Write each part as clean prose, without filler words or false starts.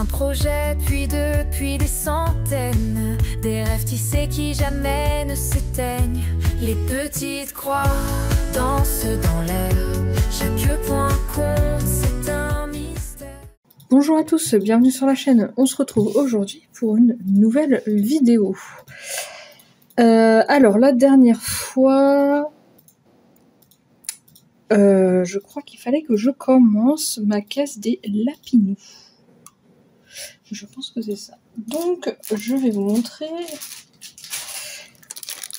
un projet, puis deux, puis des centaines. Des rêves tissés qui jamais ne s'éteignent. Les petites croix dansent dans l'air. Chaque point compte, c'est un mystère. Bonjour à tous, bienvenue sur la chaîne. On se retrouve aujourd'hui pour une nouvelle vidéo. Alors la dernière fois, je crois qu'il fallait que je commence ma case des lapinous. Je pense que c'est ça. Donc je vais vous montrer.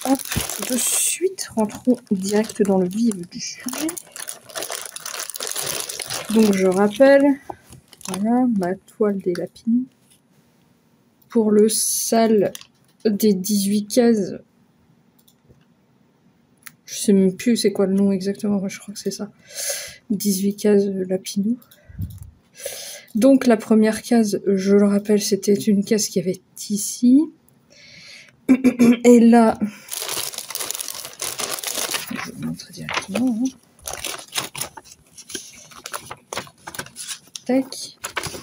Hop, de suite, rentrons direct dans le vif du sujet. Donc je rappelle, voilà ma toile des lapinous. Pour le sale des 18 cases, je sais même plus c'est quoi le nom exactement, moi je crois que c'est ça. 18 cases lapinous. Donc la première case, je le rappelle, c'était une case qui avait ici. Et là, je vais vous montrer directement. Hein. Tac.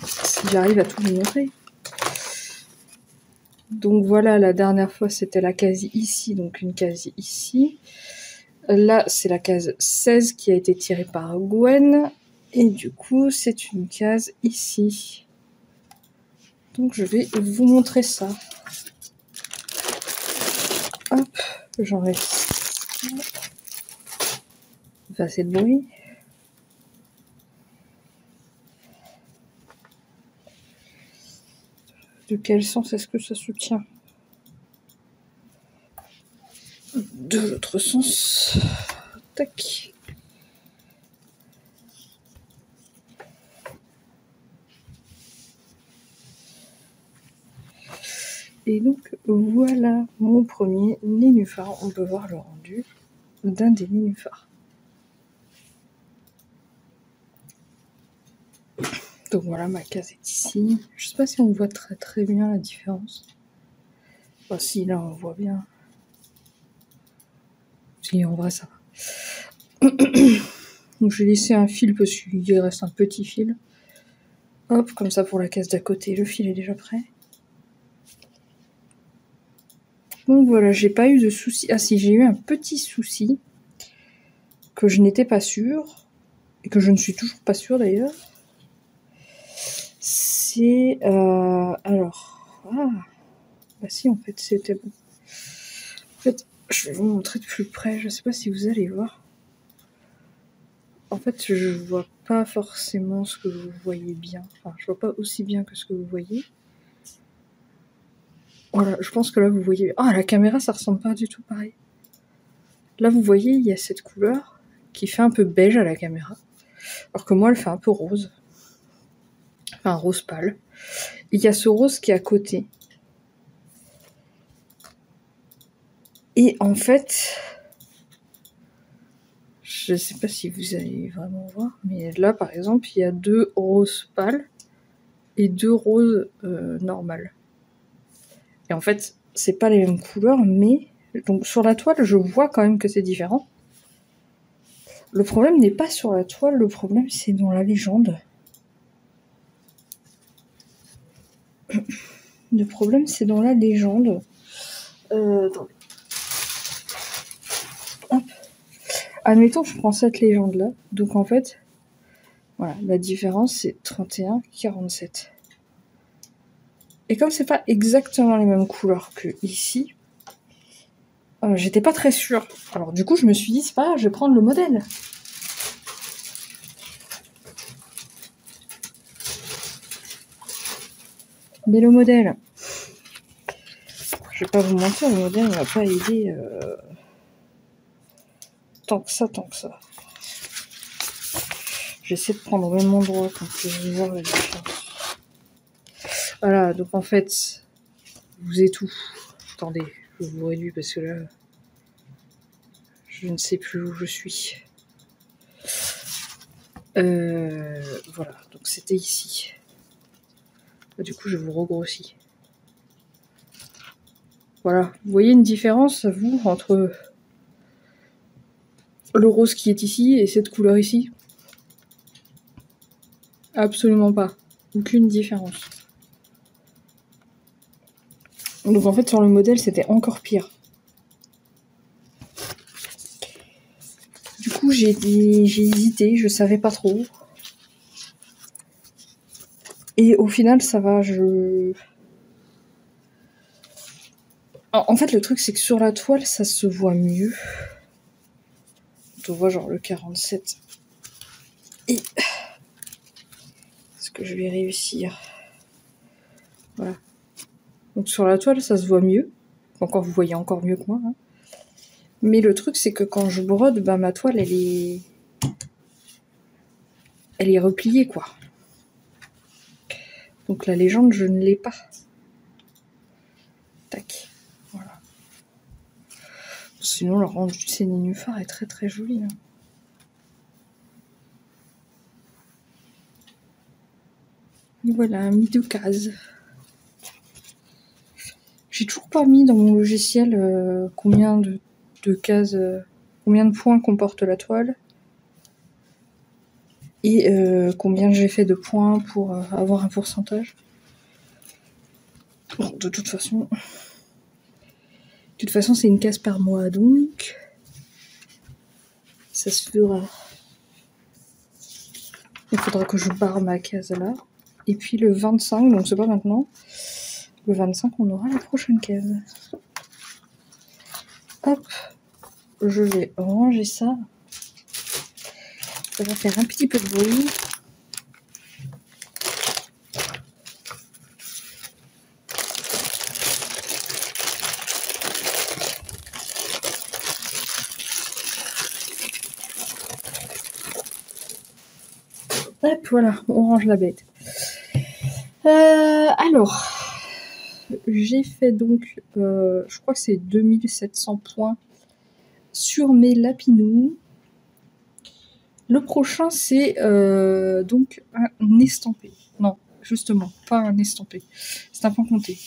Si j'arrive à tout vous montrer. Donc voilà, la dernière fois c'était la case ici, donc une case ici. Là c'est la case 16 qui a été tirée par Gwen. Et du coup c'est une case ici. Donc je vais vous montrer ça. Hop, j'enlève ça. Enfin, c'est de bruit. De quel sens est-ce que ça se tient? De l'autre sens. Tac. Et donc voilà mon premier nénuphar. On peut voir le rendu d'un des nénuphars. Donc voilà, ma case est ici. Je sais pas si on voit très bien la différence. Enfin, si, là on voit bien. Si, en vrai ça va. Donc j'ai laissé un fil parce qu'il reste un petit fil. Hop, comme ça pour la case d'à côté. Le fil est déjà prêt. Donc voilà, j'ai pas eu de soucis. Ah si, j'ai eu un petit souci que je n'étais pas sûre. Et que je ne suis toujours pas sûre d'ailleurs. C'est... alors... Ah, bah si, en fait, c'était bon. En fait, je vais vous montrer de plus près. Je sais pas si vous allez voir. En fait, je vois pas forcément ce que vous voyez bien. Enfin, je vois pas aussi bien que ce que vous voyez. Voilà, je pense que là, vous voyez... Ah, la caméra, ça ressemble pas du tout pareil. Là, vous voyez, il y a cette couleur qui fait un peu beige à la caméra. Alors que moi, elle fait un peu rose. Enfin, rose pâle. Il y a ce rose qui est à côté. Et en fait, je sais pas si vous allez vraiment voir, mais là, par exemple, il y a 2 roses pâles et 2 roses normales. Et en fait, c'est pas les mêmes couleurs, mais... Donc sur la toile, je vois quand même que c'est différent. Le problème n'est pas sur la toile, le problème c'est dans la légende. Le problème c'est dans la légende. Attendez. Hop. Admettons, je prends cette légende-là. Donc en fait, voilà, la différence c'est 31, 47. Et comme c'est pas exactement les mêmes couleurs que ici, j'étais pas très sûre. Alors du coup, je me suis dit, c'est pas grave, je vais prendre le modèle. Mais le modèle, je vais pas vous mentir, le modèle ne m'a pas aidé tant que ça. J'essaie de prendre au même endroit quand je vais voir la différence. Voilà, donc en fait, vous êtes où? Attendez, je vous réduis parce que là, je ne sais plus où je suis. Voilà, donc c'était ici. Du coup, je vous regrossis. Voilà, vous voyez une différence, vous, entre le rose qui est ici et cette couleur ici? Absolument pas. Aucune différence. Donc en fait sur le modèle c'était encore pire. Du coup j'ai hésité, je savais pas trop. Et au final ça va, En fait le truc c'est que sur la toile ça se voit mieux. On voit genre le 47. Et est-ce que je vais réussir? Voilà. Donc sur la toile ça se voit mieux. Encore vous voyez encore mieux que moi. Hein. Mais le truc c'est que quand je brode, bah ma toile elle est repliée quoi. Donc la légende je ne l'ai pas. Tac. Voilà. Sinon le rendu de ces nénuphars est très très joli. Hein. Et voilà, mis 2 cases. J'ai toujours pas mis dans mon logiciel combien de cases, combien de points comporte la toile. Et combien j'ai fait de points pour avoir un pourcentage. Bon, de toute façon, c'est une case par mois, donc ça se fera. Il faudra que je barre ma case là. Et puis le 25, donc c'est pas maintenant. Le 25, on aura la prochaine case. Hop, je vais ranger ça. Ça va faire un petit peu de bruit. Hop, voilà, on range la bête. Alors, j'ai fait donc, je crois que c'est 2700 points sur mes lapinous. Le prochain, c'est donc un estampé. Non, justement, pas un estampé. C'est un point compté.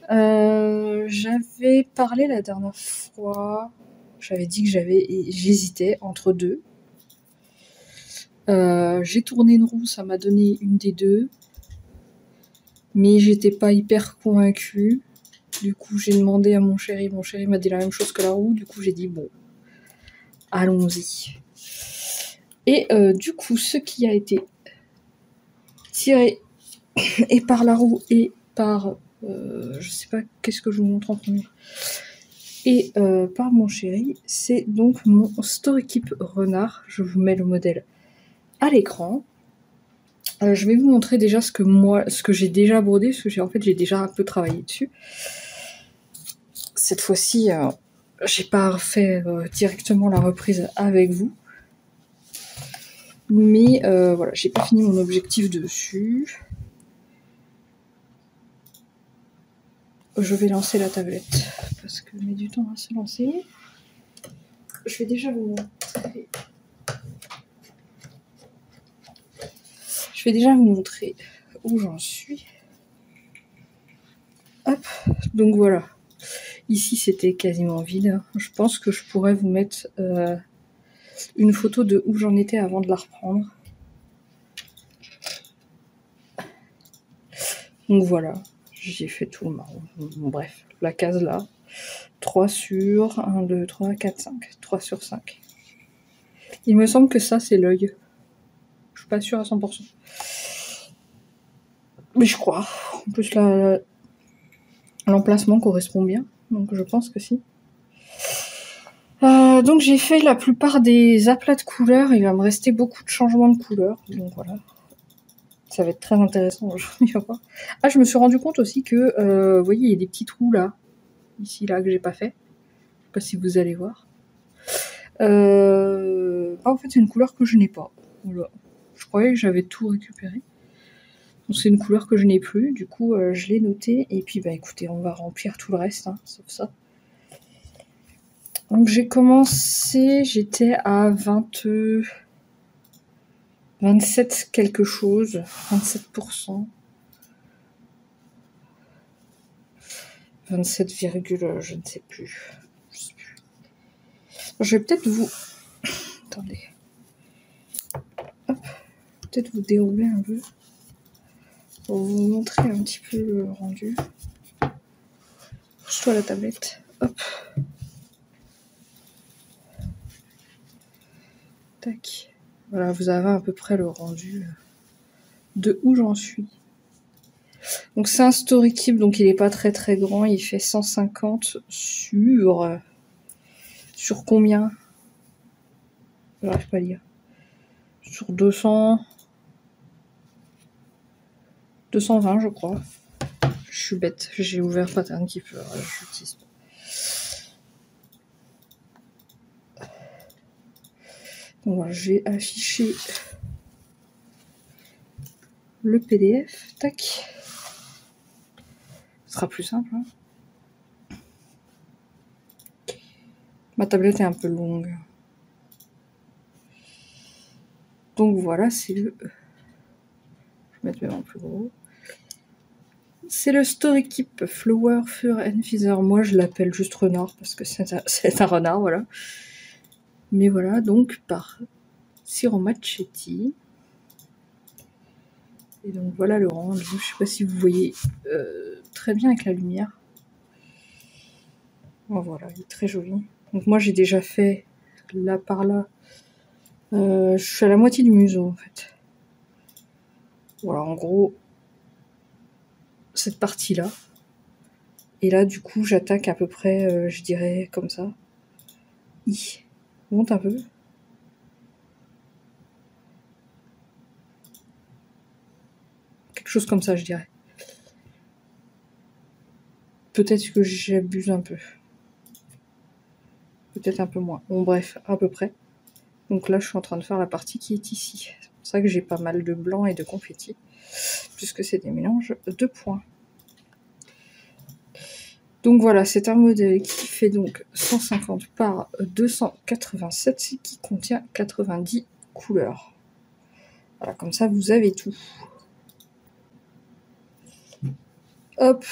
J'avais parlé la dernière fois, j'avais dit que j'hésitais entre deux. J'ai tourné une roue, ça m'a donné une des deux. Mais j'étais pas hyper convaincue. Du coup, j'ai demandé à mon chéri. Mon chéri m'a dit la même chose que la roue. Du coup, j'ai dit bon, allons-y. Et du coup, ce qui a été tiré et par la roue et par... je sais pas qu'est-ce que je vous montre en premier. Et par mon chéri, c'est donc mon Storykeep Renard. Je vous mets le modèle à l'écran. Je vais vous montrer déjà ce que j'ai déjà brodé, parce que j'ai déjà un peu travaillé dessus. Cette fois-ci, j'ai pas fait directement la reprise avec vous. Mais voilà, j'ai pas fini mon objectif dessus. Je vais lancer la tablette, parce que met du temps à se lancer. Je vais déjà vous montrer où j'en suis. Hop, donc voilà. Ici, c'était quasiment vide. Je pense que je pourrais vous mettre une photo de où j'en étais avant de la reprendre. Donc voilà, j'ai fait tout le marron. Bref, la case là. 3 sur 1, 2, 3, 4, 5. 3 sur 5. Il me semble que ça, c'est l'œil. Je suis pas sûre à 100%. Mais je crois. En plus, l'emplacement correspond bien. Donc je pense que si. Donc j'ai fait la plupart des aplats de couleurs. Il va me rester beaucoup de changements de couleurs. Donc voilà. Ça va être très intéressant. Ah, je me suis rendu compte aussi que, vous voyez, il y a des petits trous là. Ici, là, que j'ai pas fait. Je sais pas si vous allez voir. En fait, c'est une couleur que je n'ai pas. Voilà. Je croyais que j'avais tout récupéré. Donc c'est une couleur que je n'ai plus. Du coup, je l'ai noté. Et puis, bah écoutez, on va remplir tout le reste, hein, sauf ça. Donc j'ai commencé, j'étais à 27 quelque chose, 27%. 27, je ne sais plus. Je vais peut-être vous... Attendez. Hop. Peut-être vous dérouler un peu. Pour vous montrer un petit peu le rendu. Pousse-toi la tablette. Hop. Tac. Voilà, vous avez à peu près le rendu de où j'en suis. Donc c'est un story keep, donc il est pas très très grand. Il fait 150 sur combien? J'arrive pas à lire. Sur 200... 220 je crois. Je suis bête, j'ai ouvert Pattern Keeper, je l'utilise pas. Donc voilà, je vais afficher le PDF, tac. Ce sera plus simple. Hein. Ma tablette est un peu longue. Donc voilà, c'est le... Je vais mettre même en plus gros. C'est le Story Keep Flower Fur and Feather. Moi, je l'appelle juste renard parce que c'est un renard, voilà. Mais voilà, donc par Ciro Marchetti. Et donc voilà le rendu. Je sais pas si vous voyez très bien avec la lumière. Bon, voilà, il est très joli. Donc moi, j'ai déjà fait là par là. Je suis à la moitié du museau en fait. Voilà, en gros, cette partie-là. Et là, du coup, j'attaque à peu près, je dirais, comme ça. Monte un peu. Quelque chose comme ça, je dirais. Peut-être que j'abuse un peu. Peut-être un peu moins. Bon, bref, à peu près. Donc là, je suis en train de faire la partie qui est ici. C'est pour ça que j'ai pas mal de blanc et de confetti. Puisque c'est des mélanges de points. Donc voilà, c'est un modèle qui fait donc 150 par 287 et qui contient 90 couleurs. Voilà, comme ça vous avez tout. Hop.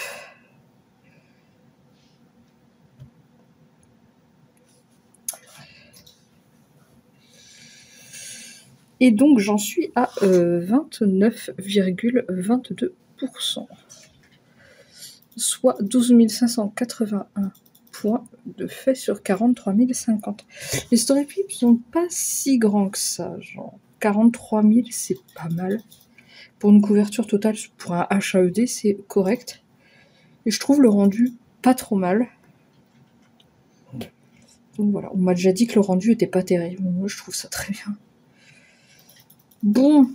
Et donc j'en suis à 29,22%. Soit 12 581 points de fait sur 43 050. Les story clips sont pas si grands que ça, genre 43 000 c'est pas mal. Pour une couverture totale, pour un HAED, c'est correct. Et je trouve le rendu pas trop mal. Donc voilà, on m'a déjà dit que le rendu était pas terrible. Moi je trouve ça très bien. Bon,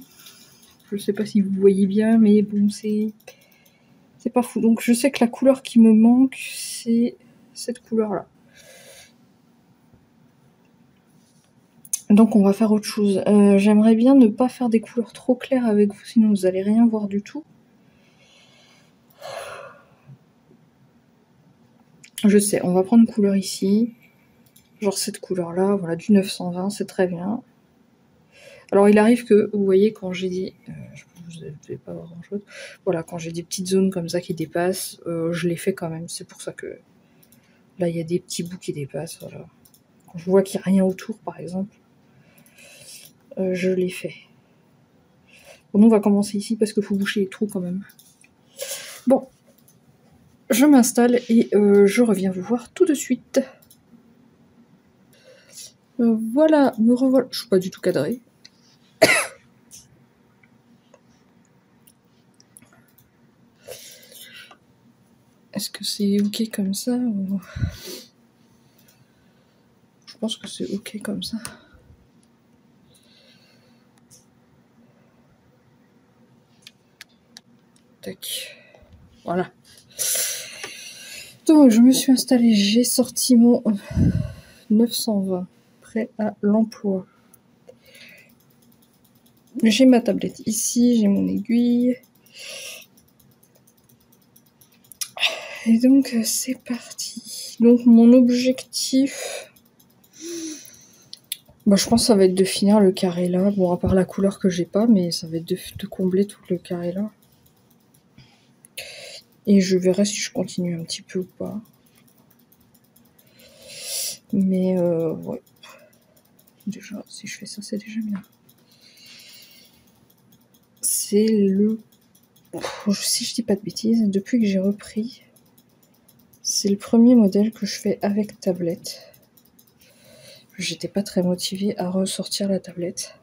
je sais pas si vous voyez bien, mais bon, c'est pas fou. Donc je sais que la couleur qui me manque, c'est cette couleur-là. Donc on va faire autre chose. J'aimerais bien ne pas faire des couleurs trop claires avec vous, sinon vous allez rien voir du tout. Je sais, on va prendre une couleur ici. Genre cette couleur-là, voilà, du 920, c'est très bien. Alors il arrive que, vous voyez, quand j'ai dit... je ne vais pas voir grand-chose. Voilà, quand j'ai des petites zones comme ça qui dépassent, je les fais quand même. C'est pour ça que... Là, il y a des petits bouts qui dépassent, voilà. Quand je vois qu'il n'y a rien autour, par exemple, je les fais. Bon, on va commencer ici parce qu'il faut boucher les trous quand même. Bon, je m'installe et je reviens vous voir tout de suite. Voilà, me revoilà. Je suis pas du tout cadrée. Est-ce que c'est ok comme ça ou... Je pense que c'est ok comme ça. Tac. Voilà. Donc je me suis installée, j'ai sorti mon 920, prêt à l'emploi. J'ai ma tablette ici, j'ai mon aiguille. Et donc c'est parti. Donc mon objectif, bah, je pense que ça va être de finir le carré là. Bon, à part la couleur que j'ai pas, mais ça va être de combler tout le carré là. Et je verrai si je continue un petit peu ou pas. Mais ouais. Déjà, si je fais ça, c'est déjà bien. C'est le... Si je dis pas de bêtises, depuis que j'ai repris, C'est le premier modèle que je fais avec tablette. J'étais pas très motivée à ressortir la tablette.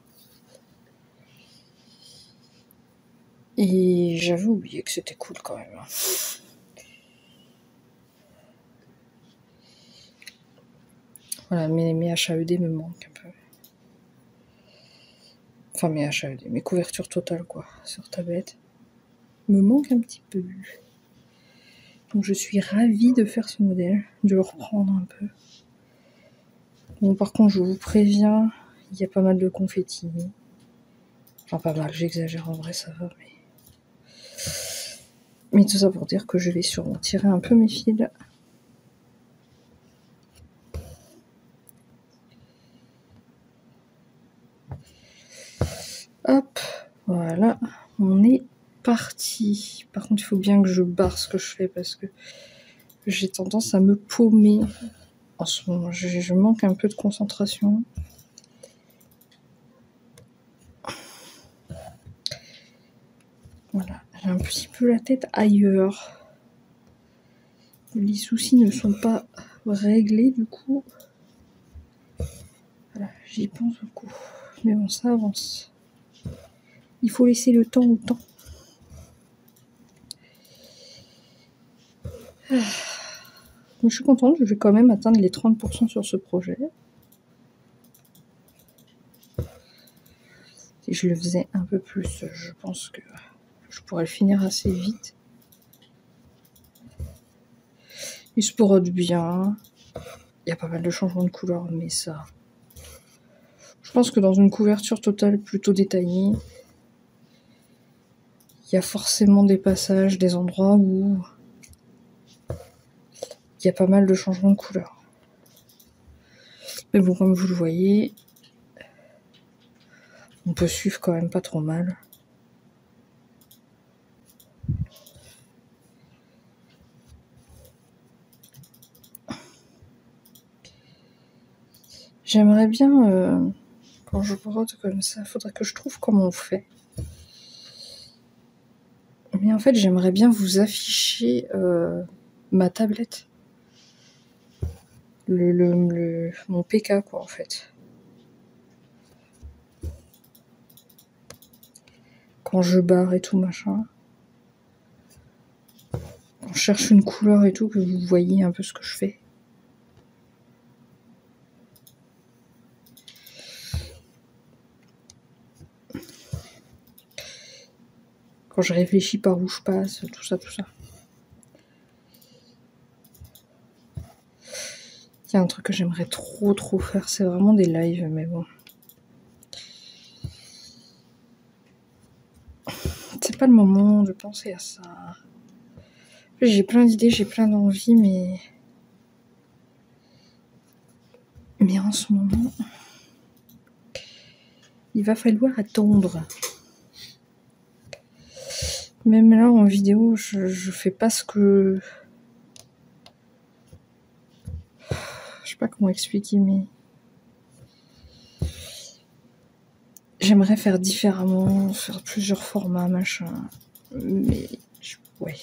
Et j'avais oublié que c'était cool quand même. Voilà, mes HAED me manquent un peu. Enfin, mes HAED, mes couvertures totales, quoi, sur tablette, me manquent un petit peu. Donc je suis ravie de faire ce modèle, de le reprendre un peu. Bon, par contre, je vous préviens, il y a pas mal de confettis. Enfin, pas mal, j'exagère, en vrai, ça va, mais tout ça pour dire que je vais sûrement tirer un peu mes fils. Hop, voilà, on est parti. Par contre, il faut bien que je barre ce que je fais parce que j'ai tendance à me paumer en ce moment. Je manque un peu de concentration. Voilà, j'ai un petit peu la tête ailleurs. Les soucis ne sont pas réglés du coup. Voilà, j'y pense beaucoup. Mais bon, ça avance. Il faut laisser le temps au temps. Donc, je suis contente, je vais quand même atteindre les 30% sur ce projet. Si je le faisais un peu plus, je pense que je pourrais le finir assez vite. Il se brode bien. Il y a pas mal de changements de couleur, mais ça... Je pense que dans une couverture totale plutôt détaillée, il y a forcément des passages, des endroits où il y a pas mal de changements de couleur. Mais bon, comme vous le voyez, on peut suivre quand même pas trop mal. J'aimerais bien, quand je brode comme ça, faudrait que je trouve comment on fait. Mais en fait, j'aimerais bien vous afficher ma tablette. Mon PK, quoi, en fait. Quand je barre et tout, machin. Quand je cherche une couleur et tout, que vous voyez un peu ce que je fais. Quand je réfléchis par où je passe, tout ça, tout ça. Il y a un truc que j'aimerais trop faire, c'est vraiment des lives, mais bon. C'est pas le moment de penser à ça. J'ai plein d'idées, j'ai plein d'envies, mais en ce moment, il va falloir attendre. Même là, en vidéo, je fais pas ce que... Je sais pas comment expliquer, mais... J'aimerais faire différemment, faire plusieurs formats, machin. Mais... Ouais.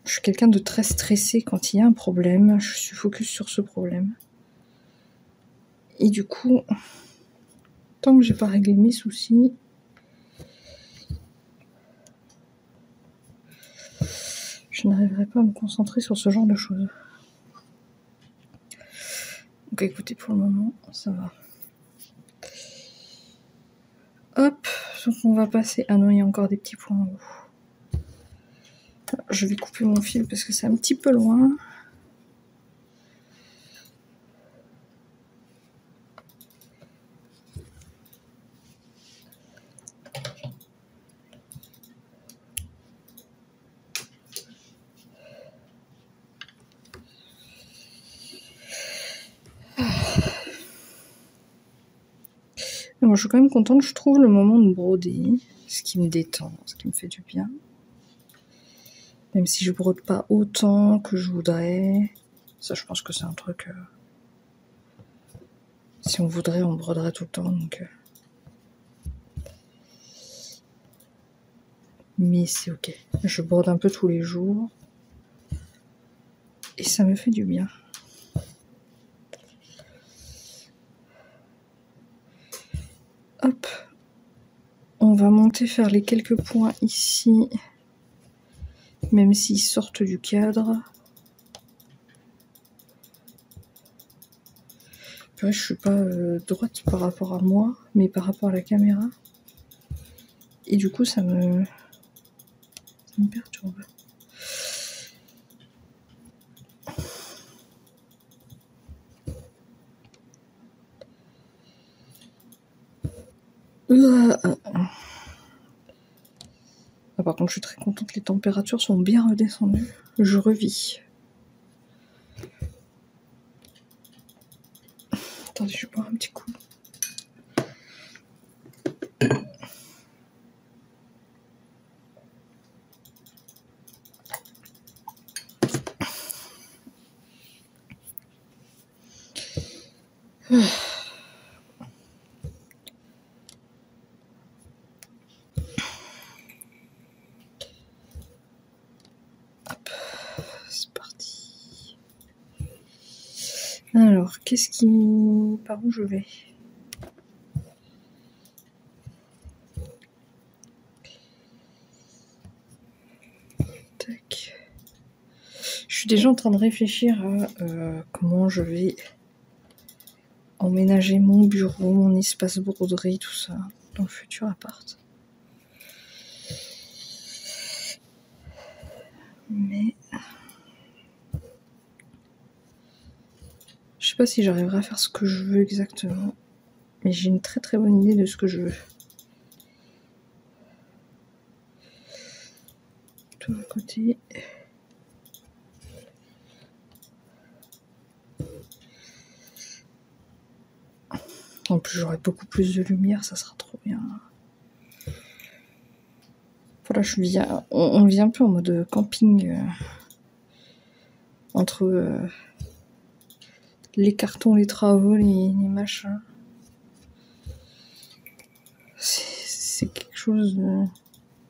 Je suis quelqu'un de très stressé quand il y a un problème. Je suis focus sur ce problème. Et du coup, tant que j'ai pas réglé mes soucis... je n'arriverai pas à me concentrer sur ce genre de choses. Donc écoutez, pour le moment, ça va. Hop, donc on va passer... Ah non, il y a encore des petits points en haut. Je vais couper mon fil parce que c'est un petit peu loin. Bon, je suis quand même contente, je trouve le moment de broder, ce qui me détend, ce qui me fait du bien. Même si je brode pas autant que je voudrais. Ça, je pense que c'est un truc... si on voudrait, on broderait tout le temps, donc... Mais c'est ok. Je brode un peu tous les jours. Et ça me fait du bien. Hop. On va monter faire les quelques points ici. Même s'ils sortent du cadre. Ouais, je suis pas droite par rapport à moi, mais par rapport à la caméra. Et du coup, ça me perturbe. Ah, par contre, je suis très contente, les températures sont bien redescendues. Je revis. Attendez, je vais boire un petit coup. Hop, c'est parti. Alors, qu'est-ce qui... Par où je vais? Tac. Je suis déjà en train de réfléchir à comment je vais emménager mon bureau, mon espace broderie, tout ça, dans le futur appart. Mais... je sais pas si j'arriverai à faire ce que je veux exactement. Mais j'ai une très très bonne idée de ce que je veux. Tout à côté. En plus, j'aurai beaucoup plus de lumière, ça sera trop bien. Voilà, on vit un peu en mode camping. Entre les cartons, les travaux, les machins. C'est quelque chose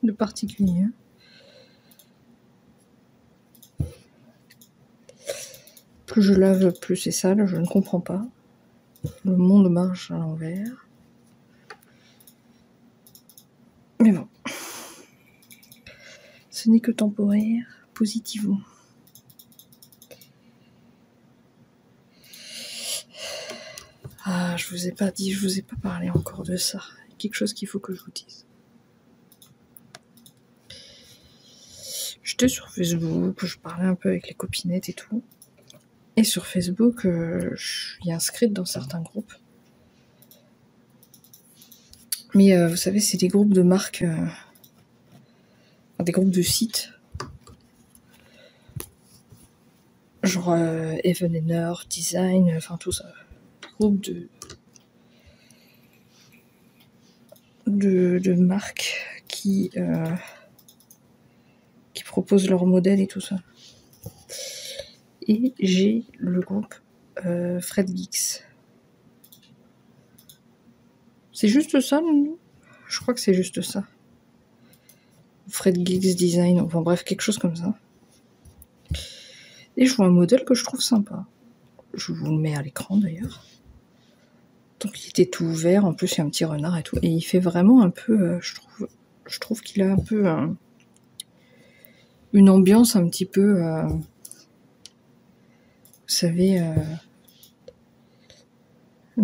de particulier. Plus je lave, plus c'est sale, je ne comprends pas. Le monde marche à l'envers. Mais bon. Ce n'est que temporaire, positivement. Ah, je vous ai pas dit, je vous ai pas parlé encore de ça. Il y a quelque chose qu'il faut que je vous dise. J'étais sur Facebook, je parlais un peu avec les copinettes et tout. Et sur Facebook, je suis inscrite dans certains groupes. Mais vous savez, c'est des groupes de marques, des groupes de sites. Genre Evenener, Design, enfin tout ça. Groupe de marques qui proposent leurs modèles et tout ça. Et j'ai le groupe Fred Geeks. C'est juste ça, non? Je crois que c'est juste ça. Fred Geeks Design, enfin bref, quelque chose comme ça. Et je vois un modèle que je trouve sympa. Je vous le mets à l'écran d'ailleurs. Donc il était tout ouvert, en plus il y a un petit renard et tout. Et il fait vraiment un peu, je trouve qu'il a un peu une ambiance un petit peu, vous savez, un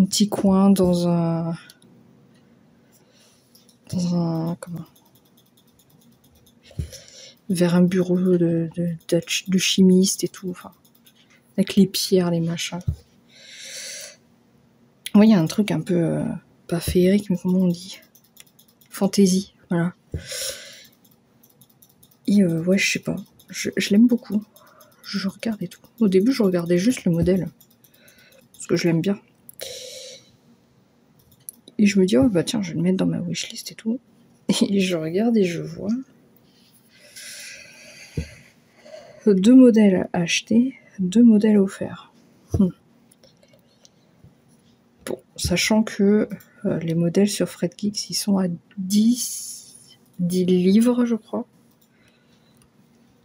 petit coin dans un comment, vers un bureau de chimiste et tout, enfin, avec les pierres, les machins. Oui, il y a un truc un peu, pas féerique, mais comment on dit, fantaisie, voilà. Et ouais, je sais pas, je l'aime beaucoup. Je regarde et tout. Au début, je regardais juste le modèle, parce que je l'aime bien. Et je me dis, oh bah tiens, je vais le mettre dans ma wishlist et tout. Et je regarde et je vois 2 modèles achetés, 2 modèles offerts. Bon, sachant que les modèles sur Fred Geeks, ils sont à 10 10 livres, je crois.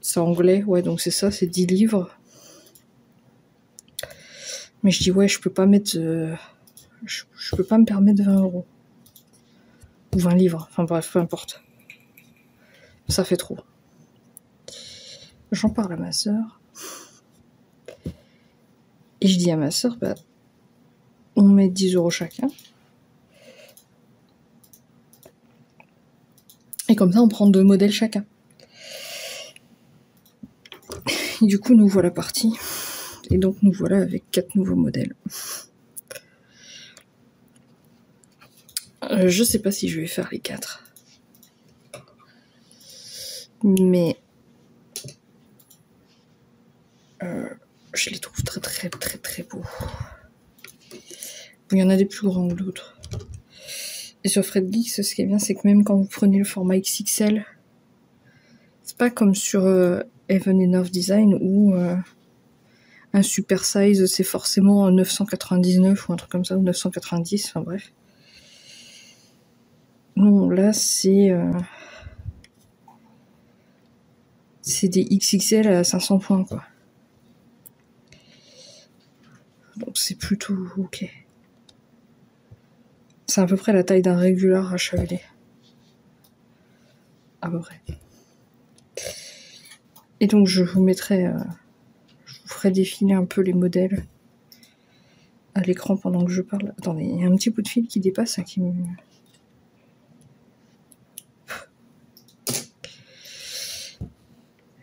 C'est anglais, ouais, donc c'est ça, c'est 10 livres. Mais je dis, ouais, je peux pas mettre... je peux pas me permettre 20 €. Ou 20 livres, enfin bref, peu importe. Ça fait trop. J'en parle à ma sœur. Et je dis à ma sœur, bah, on met 10 € chacun. Et comme ça, on prend 2 modèles chacun. Et du coup, nous voilà partis. Et donc, nous voilà avec 4 nouveaux modèles. Je sais pas si je vais faire les 4. Mais... je les trouve très très très très beaux. Il y en a des plus grands que d'autres. Et sur Fred Geeks, ce qui est bien, c'est que même quand vous prenez le format XXL, c'est pas comme sur Even Enough Design où un super size c'est forcément 999 ou un truc comme ça, ou 990, enfin bref. Non, là c'est des XXL à 500 points quoi. Donc c'est plutôt ok. C'est à peu près la taille d'un régular à chevalet. À peu près. Et donc je vous mettrai, je vous ferai défiler un peu les modèles à l'écran pendant que je parle. Attendez, il y a un petit bout de fil qui dépasse, hein, qui me...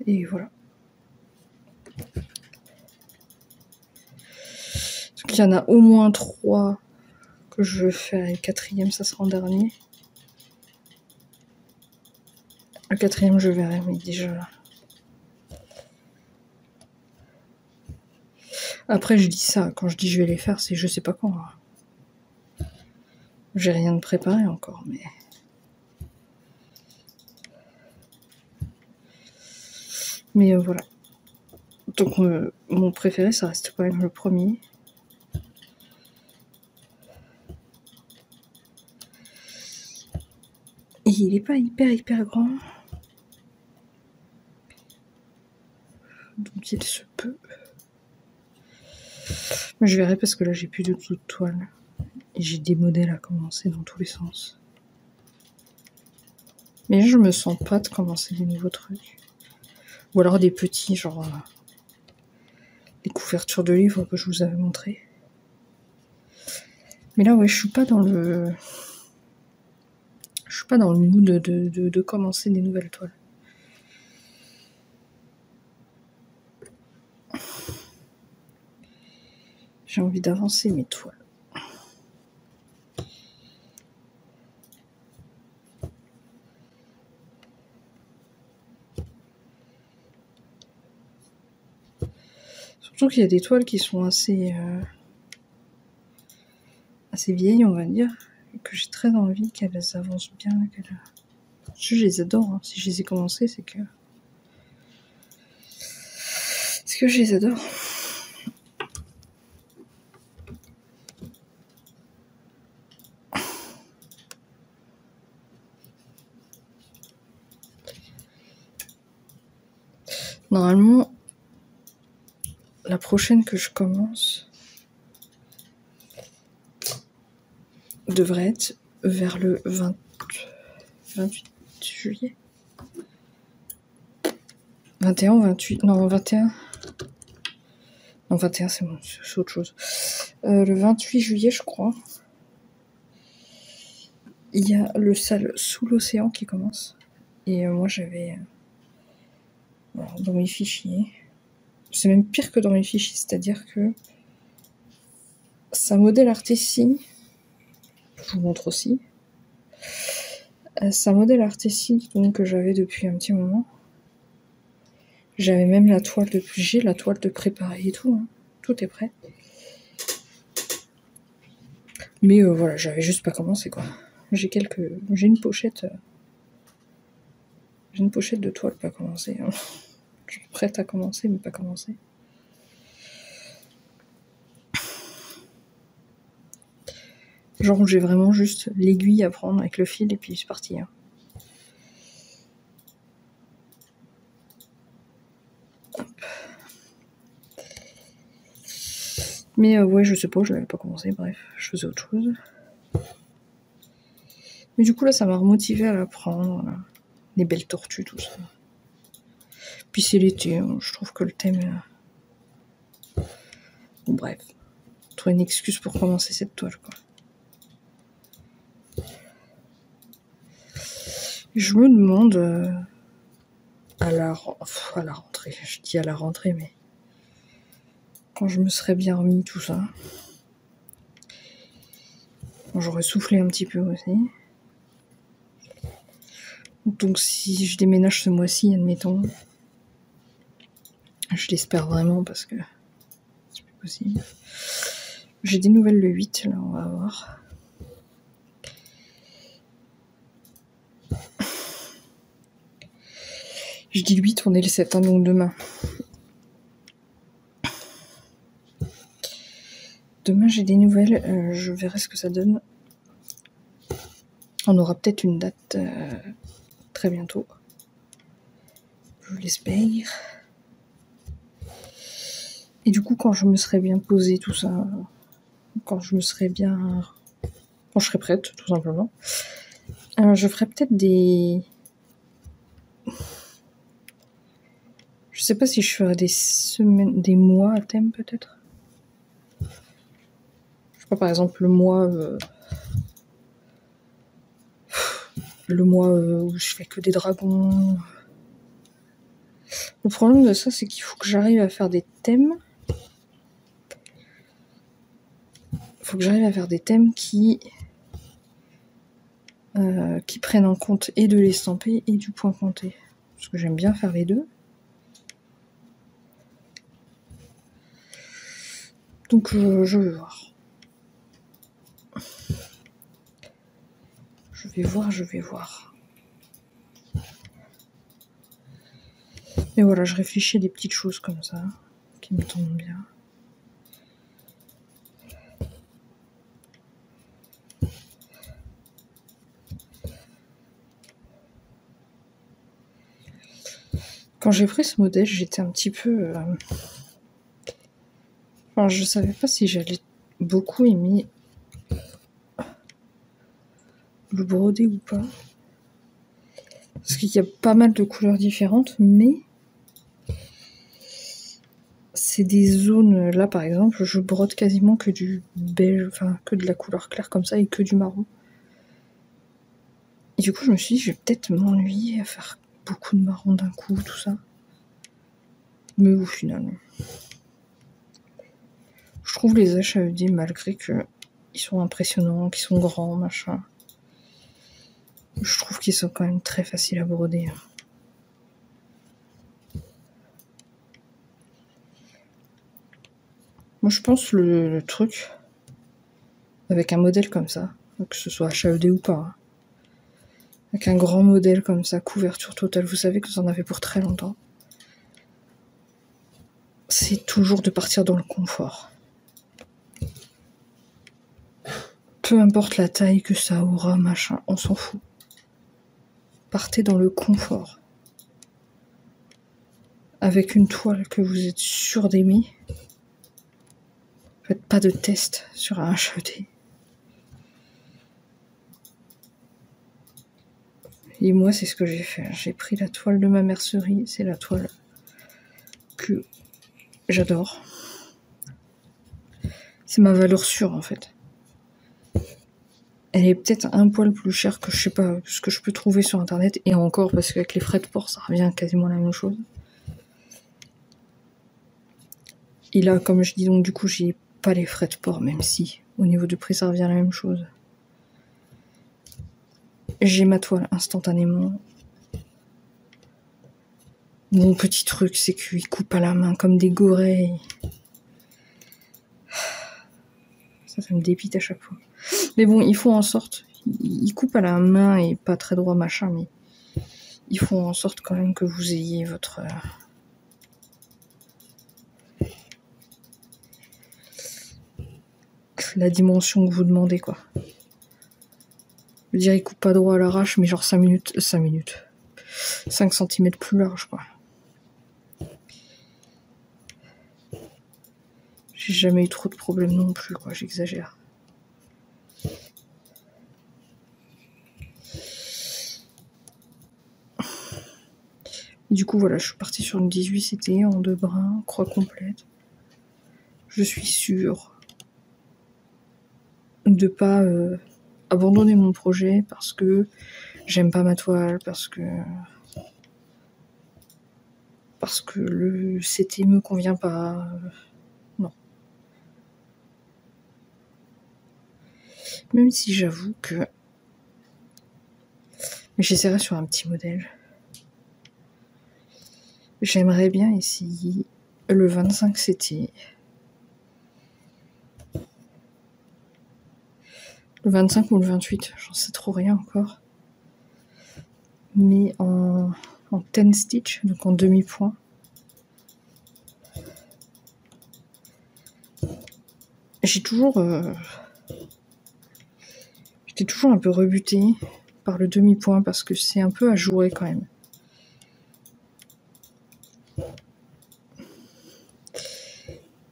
Et voilà. Donc il y en a au moins 3 que je fais, et le 4e ça sera en dernier. Le 4e je verrai, mais déjà là. Après je dis ça, quand je dis je vais les faire, c'est je sais pas quand. Hein. J'ai rien de préparé encore, mais... Mais voilà. Donc mon préféré ça reste quand même le premier. Et il est pas hyper grand. Donc il se peut. Mais je verrai parce que là j'ai plus de tout de toile. Et j'ai des modèles à commencer dans tous les sens. Mais je me sens pas de commencer des nouveaux trucs. Ou alors des petits, genre des couvertures de livres que je vous avais montré. Mais là ouais, je suis pas dans le... Je suis pas dans le mood de commencer des nouvelles toiles. J'ai envie d'avancer mes toiles. Surtout qu'il y a des toiles qui sont assez vieilles, on va dire, et que j'ai très envie qu'elles avancent bien. Je les adore, hein. Si je les ai commencées, c'est que je les adore. Normalement, la prochaine que je commence devrait être vers le 28 juillet. 21 ou 28, non 21. Non 21 c'est bon, c'est autre chose. Le 28 juillet je crois. Il y a le salle sous l'océan qui commence. Et moi j'avais... dans mes fichiers... C'est même pire que dans mes fichiers, c'est-à-dire que... Sa modèle Artessi... Je vous montre aussi. Sa modèle Artessi, donc que j'avais depuis un petit moment. J'avais même la toile de... J'ai la toile de préparer et tout. Hein. Tout est prêt. Mais voilà, j'avais juste pas commencé quoi. J'ai une pochette... J'ai une pochette de toile pas commencée. Hein. Je suis prête à commencer, mais pas commencer. Genre où j'ai vraiment juste l'aiguille à prendre avec le fil et puis c'est parti. Hein. Mais ouais, je sais pas, je l'avais pas commencé, bref, je faisais autre chose. Mais du coup, là, ça m'a remotivé à l'apprendre. Voilà. Les belles tortues, tout ça. Puis c'est l'été, hein, je trouve que le thème... Bon, bref. Trouver une excuse pour commencer cette toile, quoi. Je me demande... à la rentrée, je dis à la rentrée, mais... Quand je me serais bien remis tout ça... Quand j'aurais soufflé un petit peu aussi... Donc si je déménage ce mois-ci, admettons... Je l'espère vraiment parce que... C'est plus possible. J'ai des nouvelles le 8, là, on va voir. Je dis le 8, on est le 7, hein, donc demain. Demain, j'ai des nouvelles, je verrai ce que ça donne. On aura peut-être une date très bientôt. Je l'espère. Et du coup, quand je me serai bien posée, tout ça, quand je serai prête, tout simplement, je ferai peut-être des... Je sais pas si je ferai des semaines, des mois à thème, peut-être. Je sais pas, par exemple, le mois où je fais que des dragons. Le problème de ça, c'est qu'il faut que j'arrive à faire des thèmes. Faut que j'arrive à faire des thèmes qui prennent en compte et de l'estampé et du point compté. Parce que j'aime bien faire les deux. Donc je vais voir. Je vais voir. Mais voilà, je réfléchis à des petites choses comme ça, qui me tombent bien. Quand j'ai pris ce modèle, j'étais un petit peu... Enfin, je savais pas si j'allais beaucoup aimer le broder ou pas. Parce qu'il y a pas mal de couleurs différentes, mais... C'est des zones... Là, par exemple, je brode quasiment que du beige, enfin, que de la couleur claire comme ça, et que du marron. Et du coup, je me suis dit, je vais peut-être m'ennuyer à faire beaucoup de marron d'un coup, tout ça. Mais au final... Je trouve les HAED, malgré qu'ils sont impressionnants, qu'ils sont grands, machin... Je trouve qu'ils sont quand même très faciles à broder. Moi, je pense le truc, avec un modèle comme ça, que ce soit HAED ou pas, hein, avec un grand modèle comme ça, couverture totale, vous savez que vous en avez pour très longtemps, c'est toujours de partir dans le confort. Peu importe la taille que ça aura, machin, on s'en fout. Partez dans le confort. Avec une toile que vous êtes sûr d'aimer. Faites pas de test sur un HAED. Et moi, c'est ce que j'ai fait. J'ai pris la toile de ma mercerie. C'est la toile que j'adore. C'est ma valeur sûre, en fait. Elle est peut-être un poil plus chère que, je sais pas, ce que je peux trouver sur internet. Et encore, parce qu'avec les frais de port, ça revient quasiment à la même chose. Et là, comme je dis, donc du coup, j'ai pas les frais de port, même si, au niveau du prix, ça revient à la même chose. J'ai ma toile instantanément. Mon petit truc, c'est qu'il coupe à la main comme des gorées. Ça me dépite à chaque fois. Mais bon, ils font en sorte... Ils coupent à la main et pas très droit, machin, mais... Ils font en sorte quand même que vous ayez votre... la dimension que vous demandez, quoi. Je veux dire, ils coupent pas droit à l'arrache, mais genre 5 minutes... 5 cm plus large, quoi. J'ai jamais eu trop de problèmes non plus, quoi, j'exagère. Du coup, voilà, je suis partie sur une 18 CT en 2 brins, croix complète. Je suis sûre de pas abandonner mon projet parce que j'aime pas ma toile, parce que le CT me convient pas. Non. Même si j'avoue que... Mais j'essaierai sur un petit modèle. J'aimerais bien essayer le 25 CT. Le 25 ou le 28, j'en sais trop rien encore. Mais en 10 stitch, donc en demi-point. J'étais toujours un peu rebutée par le demi-point parce que c'est un peu à jouer quand même.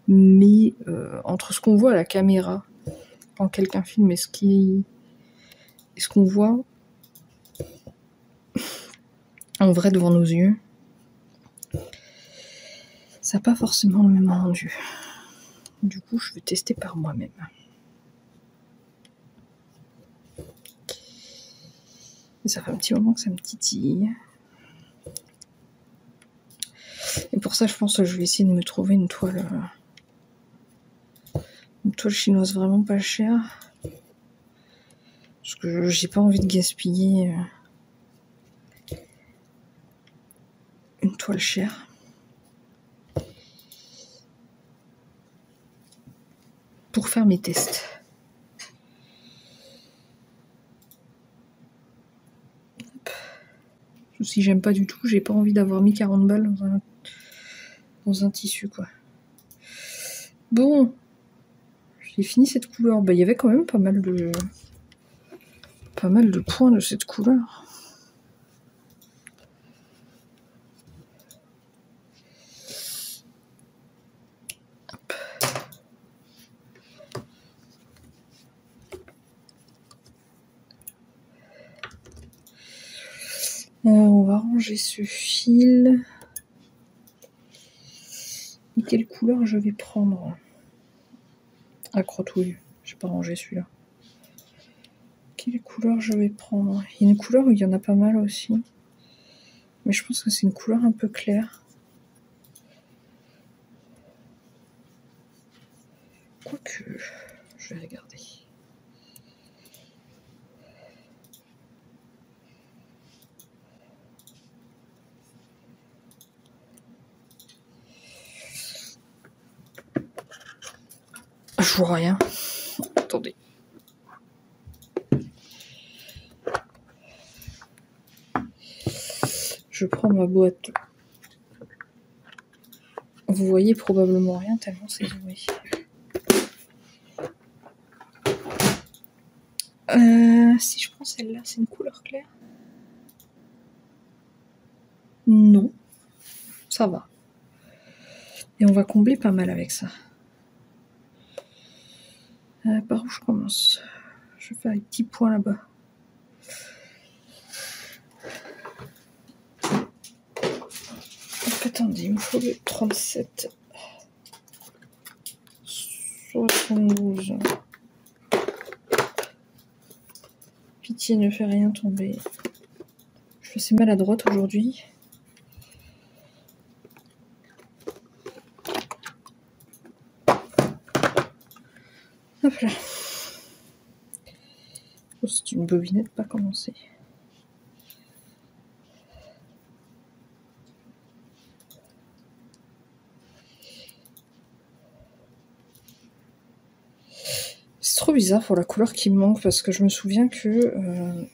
Mais entre ce qu'on voit à la caméra quand quelqu'un filme et ce qu'on voit en vrai devant nos yeux, ça n'a pas forcément le même rendu. Du coup, je vais tester par moi-même. Et ça fait un petit moment que ça me titille. Et pour ça, je pense que je vais essayer de me trouver une toile chinoise vraiment pas chère. Parce que j'ai pas envie de gaspiller une toile chère. Pour faire mes tests. Si j'aime pas du tout, j'ai pas envie d'avoir mis 40 balles dans un tissu, quoi. Bon, j'ai fini cette couleur. Bah, il y avait quand même pas mal de points de cette couleur. Hop. On va ranger ce fil. Et quelle couleur je vais prendre? Ah, crotte-ouille. J'ai pas rangé celui-là. Quelle couleur je vais prendre? Il y a une couleur où il y en a pas mal aussi. Mais je pense que c'est une couleur un peu claire. Quoique, je vais regarder. Je vois rien. Attendez. Je prends ma boîte. Vous voyez probablement rien tellement c'est joué. Si je prends celle-là, c'est une couleur claire? Non. Ça va. Et on va combler pas mal avec ça. Par où je commence? Je vais faire les petits points là-bas. Attendez, il me faut le 37. 72. Pitié, ne fais rien tomber. Je suis assez maladroite aujourd'hui. Hop là. Oh, c'est une bobinette pas commencée. C'est trop bizarre pour la couleur qui me manque parce que je me souviens que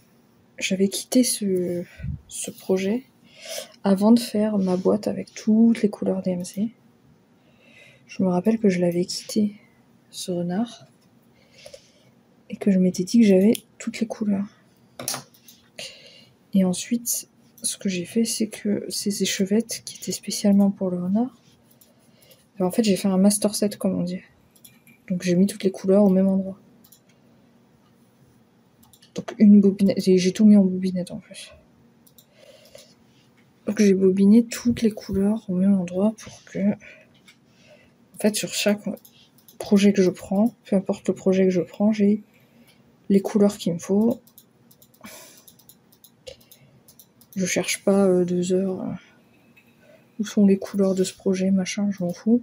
j'avais quitté ce projet avant de faire ma boîte avec toutes les couleurs DMC. Je me rappelle que je l'avais quitté, ce renard, et que je m'étais dit que j'avais toutes les couleurs. Et ensuite, ce que j'ai fait, c'est que ces échevettes qui étaient spécialement pour le renard, en fait j'ai fait un master set comme on dit. Donc j'ai mis toutes les couleurs au même endroit. Donc une bobinette, j'ai tout mis en bobinette en plus. Donc j'ai bobiné toutes les couleurs au même endroit pour que, en fait, sur chaque projet que je prends, peu importe le projet que je prends, j'ai les couleurs qu'il me faut. Je cherche pas 2 heures où sont les couleurs de ce projet, machin, je m'en fous.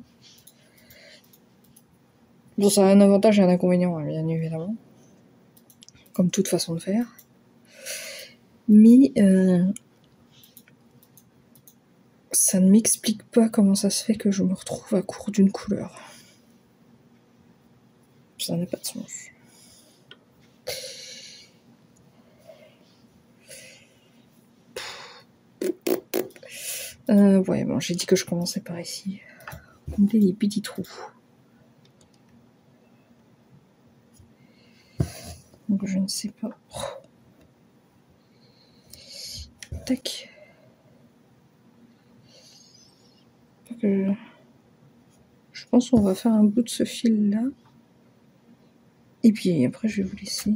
Bon, ça a un avantage et un inconvénient, hein, bien évidemment. Comme toute façon de faire. Mais ça ne m'explique pas comment ça se fait que je me retrouve à court d'une couleur. Ça n'a pas de sens. Ouais, bon, j'ai dit que je commençais par ici. Combler les petits trous. Donc je ne sais pas. Tac. Je pense qu'on va faire un bout de ce fil là. Et puis après je vais vous laisser.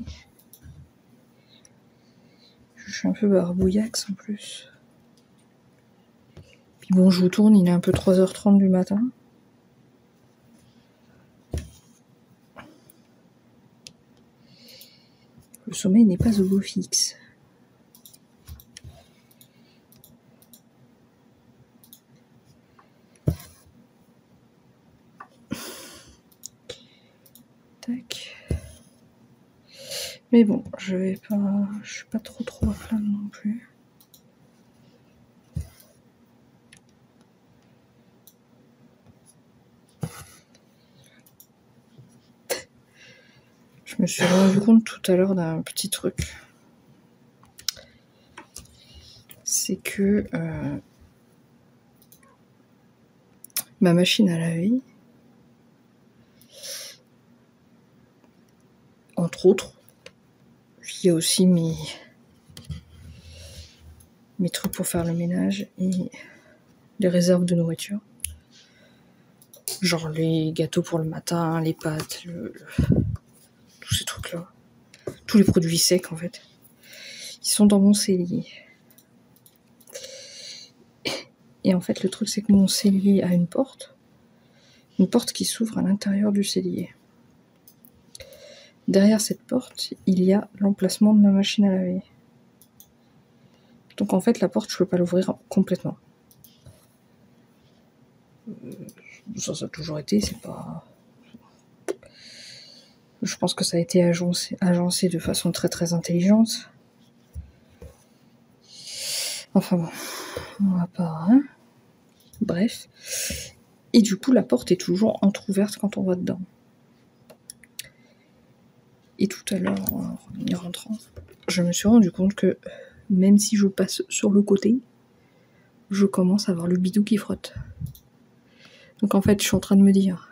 Je suis un peu barbouillax en plus. Puis bon, je vous tourne, il est un peu 3h30 du matin. Le sommeil n'est pas au beau fixe. Tac. Mais bon, je suis pas trop à plaindre non plus. Je me suis rendu compte tout à l'heure d'un petit truc. C'est que ma machine à laver, entre autres, il y a aussi mes trucs pour faire le ménage et les réserves de nourriture. Genre les gâteaux pour le matin, les pâtes, tous ces trucs-là. Tous les produits secs, en fait. Ils sont dans mon cellier. Et en fait, le truc, c'est que mon cellier a une porte qui s'ouvre à l'intérieur du cellier. Derrière cette porte, il y a l'emplacement de ma machine à laver. Donc en fait, la porte, je peux pas l'ouvrir complètement. Ça a toujours été, c'est pas... Je pense que ça a été agencé de façon très intelligente. Enfin bon, on va pas... Hein. Bref. Et du coup, la porte est toujours entrouverte quand on va dedans. Et tout à l'heure, en y rentrant, je me suis rendu compte que même si je passe sur le côté, je commence à avoir le bidou qui frotte. Donc en fait, je suis en train de me dire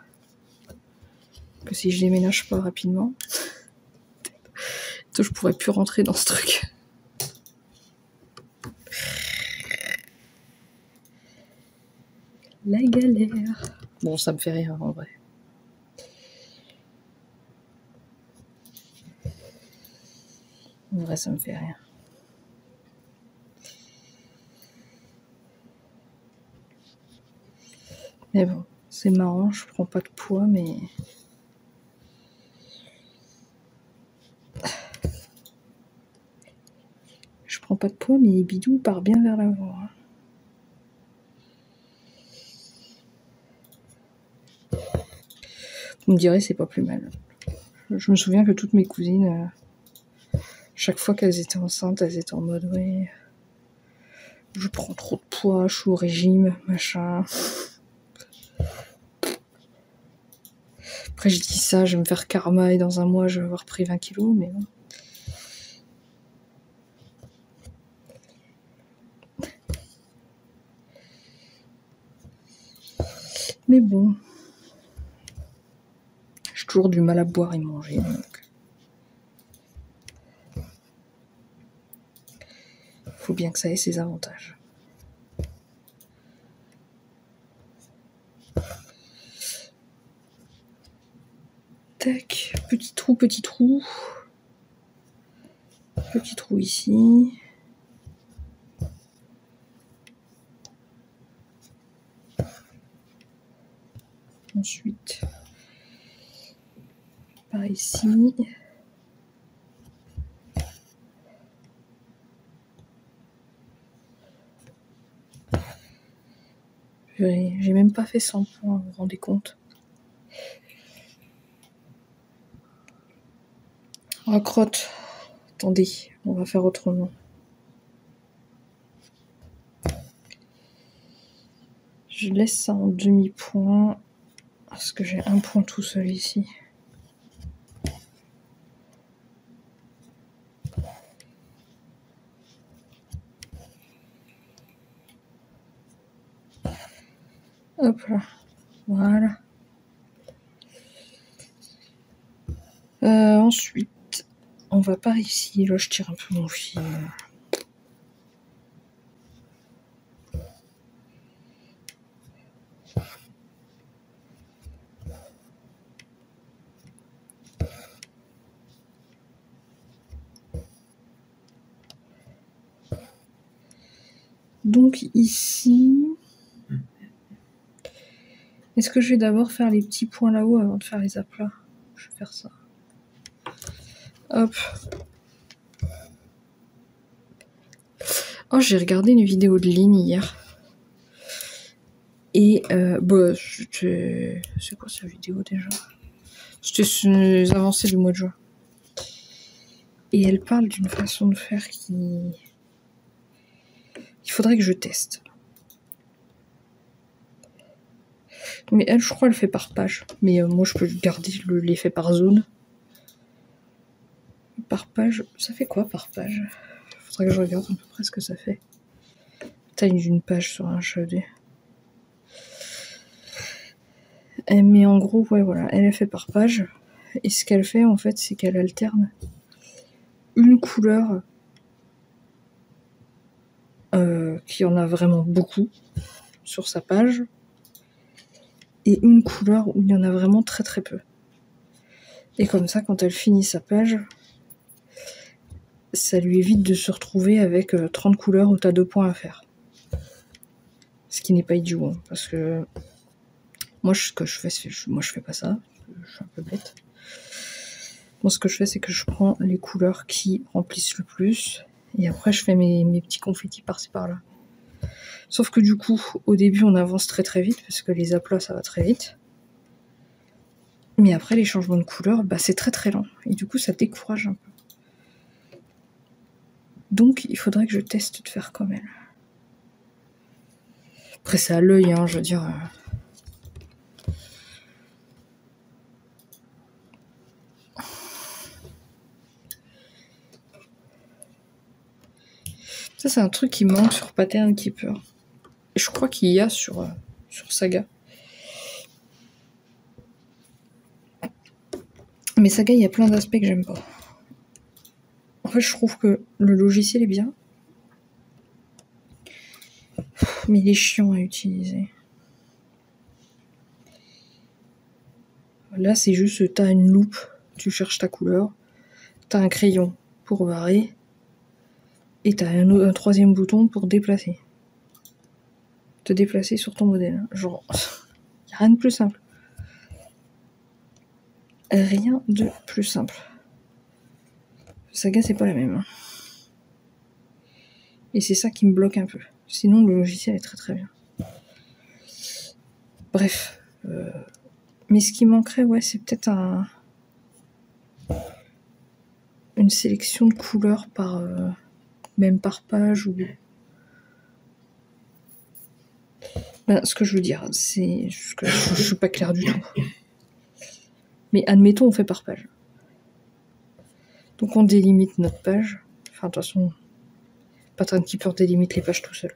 que si je déménage pas rapidement, je pourrais plus rentrer dans ce truc. La galère. Bon, ça me fait rire en vrai. En vrai, ça me fait rire. Mais bon, c'est marrant, je prends pas de poids, mais... Je prends pas de poids, mais bidou part bien vers l'avant. Hein. Vous me direz, c'est pas plus mal. Je me souviens que toutes mes cousines, chaque fois qu'elles étaient enceintes, elles étaient en mode, oui, je prends trop de poids, je suis au régime, machin. Après, je dis ça, je vais me faire karma et dans un mois, je vais avoir pris 20 kilos, mais bon. Mais bon. J'ai toujours du mal à boire et manger, donc. Faut bien que ça ait ses avantages. Tac, petit trou, petit trou. Petit trou ici. Ensuite, par ici. J'ai même pas fait 100 points, vous vous rendez compte? Oh, crotte. Attendez, on va faire autrement. Je laisse ça en demi-point, parce que j'ai un point tout seul ici. Hop là, voilà. Ensuite, on va par ici. Là, je tire un peu mon fil. Donc ici, est-ce que je vais d'abord faire les petits points là-haut avant de faire les aplats? Je vais faire ça. Hop. Oh, j'ai regardé une vidéo de Lynn hier. Et bah, c'est quoi sa vidéo déjà? C'était les avancées du mois de juin. Et elle parle d'une façon de faire qui... Il faudrait que je teste. Mais elle, je crois, elle fait par page. Mais moi, je peux garder l'effet par zone. Par page, ça fait quoi par page? Faudrait que je regarde à peu près ce que ça fait. Taille d'une page sur un HUD. Mais en gros, ouais, voilà, elle est fait par page. Et ce qu'elle fait, en fait, c'est qu'elle alterne une couleur qui en a vraiment beaucoup sur sa page et une couleur où il y en a vraiment très très peu. Et comme ça, quand elle finit sa page, ça lui évite de se retrouver avec 30 couleurs où t'as 2 points à faire. Ce qui n'est pas idiot, hein, parce que moi, ce que je fais, moi je fais pas ça, je suis un peu bête. Moi, ce que je fais, c'est que je prends les couleurs qui remplissent le plus, et après, je fais mes petits confettis par-ci par-là. Sauf que du coup, au début, on avance très très vite, parce que les aplats, ça va très vite. Mais après, les changements de couleur, bah, c'est très très lent, et du coup, ça décourage un peu. Donc, il faudrait que je teste de faire comme elle. Après, c'est à l'œil, hein, je veux dire... Ça, c'est un truc qui manque sur Pattern Keeper. Et je crois qu'il y a sur Saga. Mais Saga, il y a plein d'aspects que j'aime pas. En fait, je trouve que le logiciel est bien. Mais il est chiant à utiliser. Là, c'est juste, t'as une loupe, tu cherches ta couleur. T'as un crayon pour barrer. Et t'as un troisième bouton pour déplacer. Te déplacer sur ton modèle. Genre, y a rien de plus simple. Rien de plus simple. Saga, c'est pas la même. Et c'est ça qui me bloque un peu. Sinon, le logiciel est très très bien. Bref. Mais ce qui manquerait, ouais, c'est peut-être une sélection de couleurs par... même par page ou... Ben, ce que je veux dire, c'est que je suis pas claire du tout. Mais admettons, on fait par page. Donc on délimite notre page. Enfin, de toute façon, Pattern Keeper délimite les pages tout seul.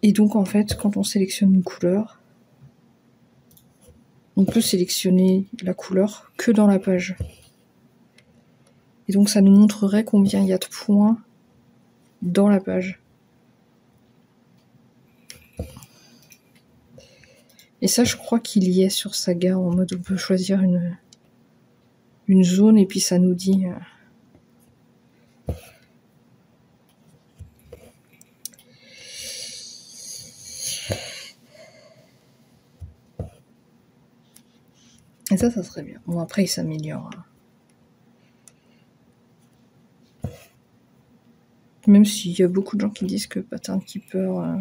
Et donc, en fait, quand on sélectionne une couleur, on peut sélectionner la couleur que dans la page. Et donc, ça nous montrerait combien il y a de points dans la page. Et ça, je crois qu'il y est sur Saga, en mode on peut choisir une zone et puis ça nous dit... Et ça serait bien. Bon, après, il s'améliore. Même s'il y a beaucoup de gens qui disent que Pattern Keeper...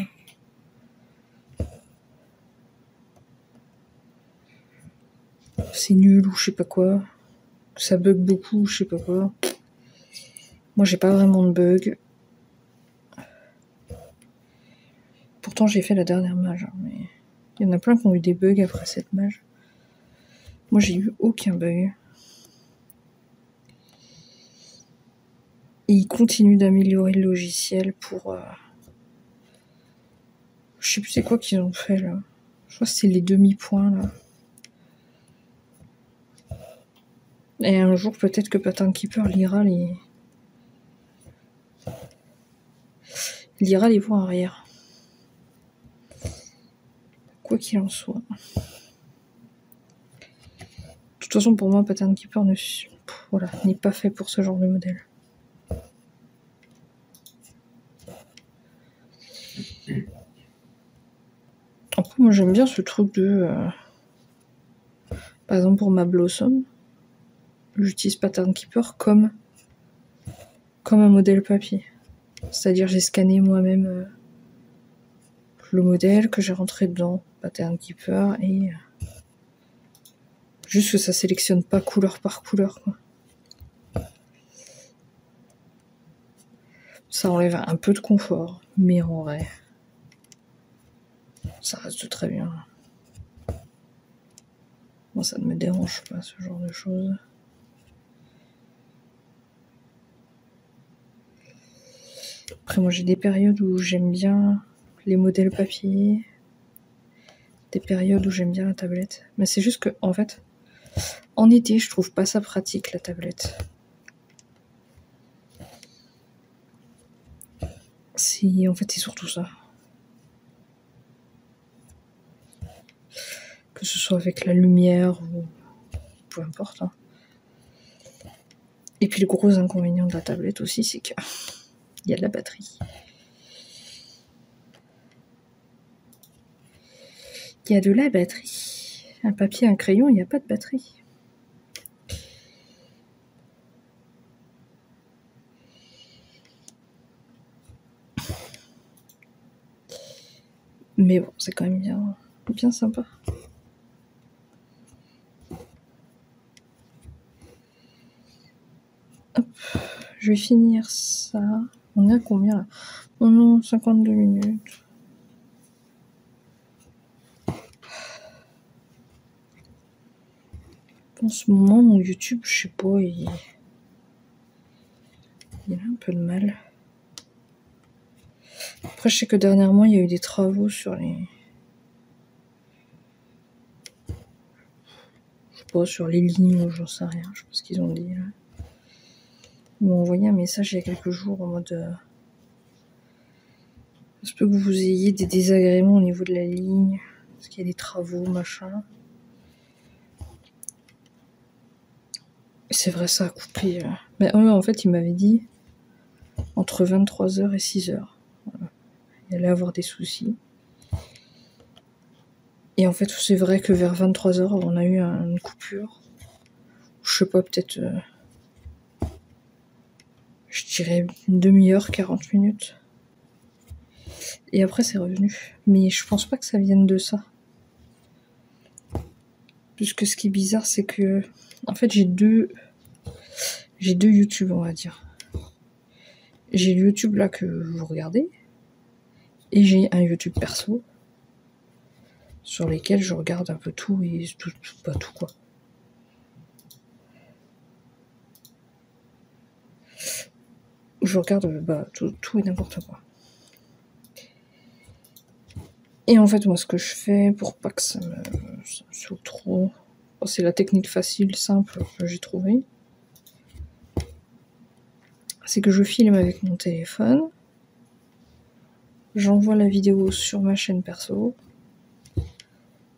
c'est nul ou je sais pas quoi. Que ça bug beaucoup ou je sais pas quoi. Moi, j'ai pas vraiment de bug. Pourtant, j'ai fait la dernière mage. Hein, mais il y en a plein qui ont eu des bugs après cette mage. Moi, j'ai eu aucun bug. Et ils continuent d'améliorer le logiciel pour... Je sais plus c'est quoi qu'ils ont fait, là. Je crois que c'est les demi-points, là. Et un jour, peut-être que Pattern Keeper lira les voies arrière. Quoi qu'il en soit. De toute façon, pour moi, Pattern Keeper n'est pas fait pour ce genre de modèle. Après, moi, j'aime bien ce truc de... par exemple, pour ma Blossom, j'utilise Pattern Keeper comme un modèle papier. C'est-à-dire, j'ai scanné moi-même le modèle que j'ai rentré dedans, Pattern Keeper, et... juste que ça sélectionne pas couleur par couleur, quoi. Ça enlève un peu de confort, mais en vrai, ça reste très bien. Moi, ça ne me dérange pas, ce genre de choses. Après, moi, j'ai des périodes où j'aime bien les modèles papier, des périodes où j'aime bien la tablette. Mais c'est juste que, en fait, en été, je trouve pas ça pratique, la tablette. En fait, c'est surtout ça. Que ce soit avec la lumière ou peu importe. Hein. Et puis le gros inconvénient de la tablette aussi, c'est qu'il y a de la batterie. Il y a de la batterie. Un papier, un crayon, il n'y a pas de batterie. Mais bon, c'est quand même bien sympa. Hop, je vais finir ça. On est à combien là? On a 52 minutes. En ce moment, mon YouTube, je sais pas, il a un peu de mal. Après, je sais que dernièrement, il y a eu des travaux sur les... Je sais pas, sur les lignes, j'en sais rien. Je sais pas ce qu'ils ont dit, là. Ils m'ont envoyé un message il y a quelques jours en mode... il se peut que vous ayez des désagréments au niveau de la ligne, parce qu'il y a des travaux, machin. C'est vrai, ça a coupé. Mais en fait, il m'avait dit entre 23h et 6h. Voilà. Il allait avoir des soucis. Et en fait, c'est vrai que vers 23h, on a eu une coupure. Je sais pas, peut-être... je dirais une demi-heure, 40 minutes. Et après, c'est revenu. Mais je pense pas que ça vienne de ça. Puisque ce qui est bizarre, c'est que... En fait, j'ai deux YouTube, on va dire. J'ai le YouTube là que vous regardez. Et j'ai un YouTube perso. Sur lesquels je regarde un peu tout et tout, pas tout quoi. Je regarde tout et n'importe quoi. Et en fait, moi, ce que je fais pour pas que ça me saoule trop, c'est la technique facile, simple que j'ai trouvée. C'est que je filme avec mon téléphone. J'envoie la vidéo sur ma chaîne perso.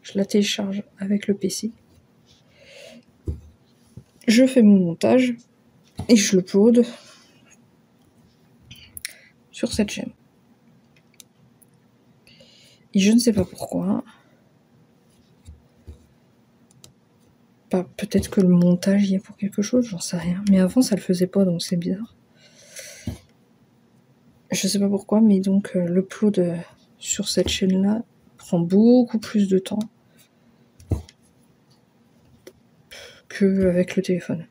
Je je la télécharge avec le PC. Je fais mon montage et je l'upload sur cette chaîne. Et je ne sais pas pourquoi. Peut-être que le montage y est pour quelque chose, j'en sais rien. Mais avant, ça le faisait pas, donc c'est bizarre. Je sais pas pourquoi, mais donc l'upload sur cette chaîne-là prend beaucoup plus de temps qu'avec le téléphone.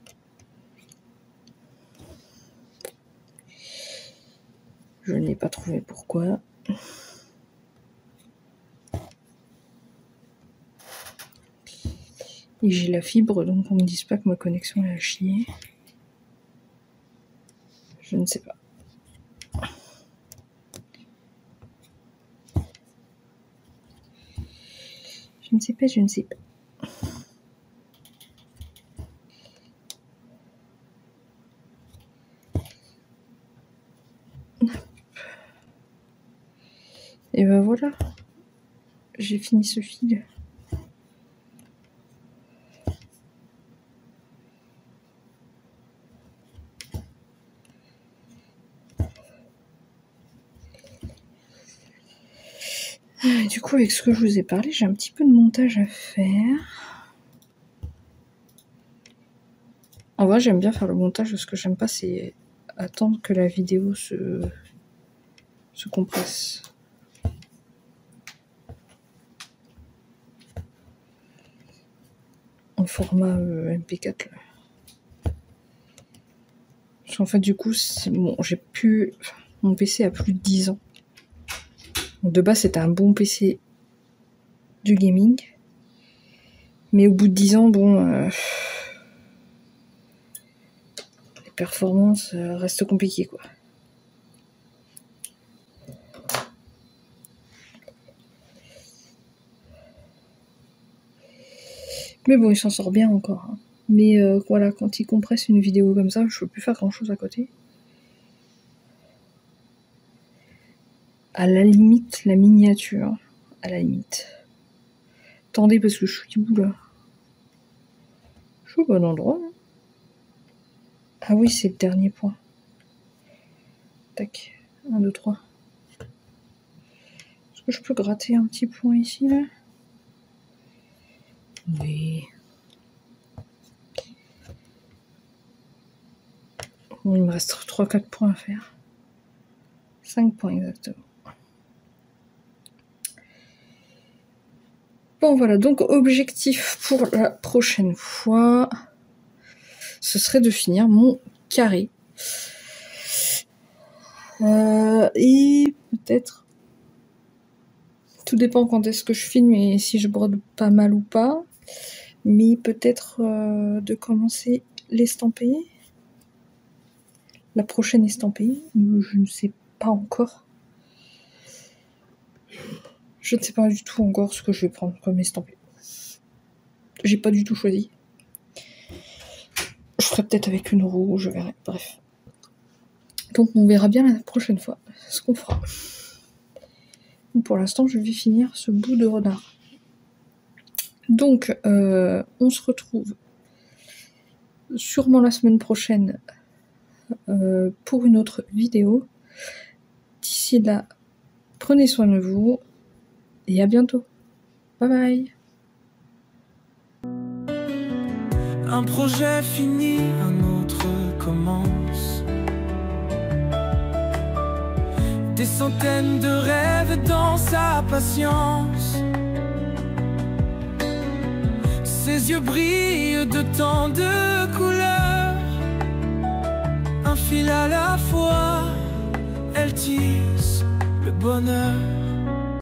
Je n'ai pas trouvé pourquoi. Et j'ai la fibre, donc on me dise pas que ma connexion est à chier. Je ne sais pas. Je ne sais pas, je ne sais pas. Et ben voilà. J'ai fini ce fil. Du coup, avec ce que je vous ai parlé, j'ai un petit peu de montage à faire. En vrai, j'aime bien faire le montage. Ce que j'aime pas, c'est attendre que la vidéo se compresse. En format MP4. Là. Parce qu'en fait, du coup, bon, mon PC a plus de 10 ans. Donc, de base, c'était un bon PC du gaming. Mais au bout de 10 ans, bon... les performances restent compliquées, quoi. Mais bon, il s'en sort bien encore. Hein. Mais voilà, quand il compresse une vidéo comme ça, je peux plus faire grand-chose à côté. À la limite, la miniature. À la limite. Attendez, parce que je suis où, là? Je suis au bon endroit. Hein. Ah oui, c'est le dernier point. Tac. 1, 2, 3. Est-ce que je peux gratter un petit point ici, là? Oui. Bon, il me reste 3-4 points à faire. 5 points exactement. Bon voilà, donc objectif pour la prochaine fois, ce serait de finir mon carré. Et peut-être, tout dépend quand est-ce que je filme et si je brode pas mal ou pas, mais peut-être de commencer l'estampé. La prochaine estampée, je ne sais pas encore. Je ne sais pas du tout encore ce que je vais prendre comme estampé. J'ai pas du tout choisi. Je ferai peut-être avec une roue, je verrai. Bref. Donc on verra bien la prochaine fois ce qu'on fera. Donc, pour l'instant, je vais finir ce bout de renard. Donc, on se retrouve sûrement la semaine prochaine pour une autre vidéo. D'ici là, prenez soin de vous. Et à bientôt. Bye bye. Un projet fini, un autre commence. Des centaines de rêves dans sa patience. Ses yeux brillent de tant de couleurs. Un fil à la fois, elle tisse le bonheur.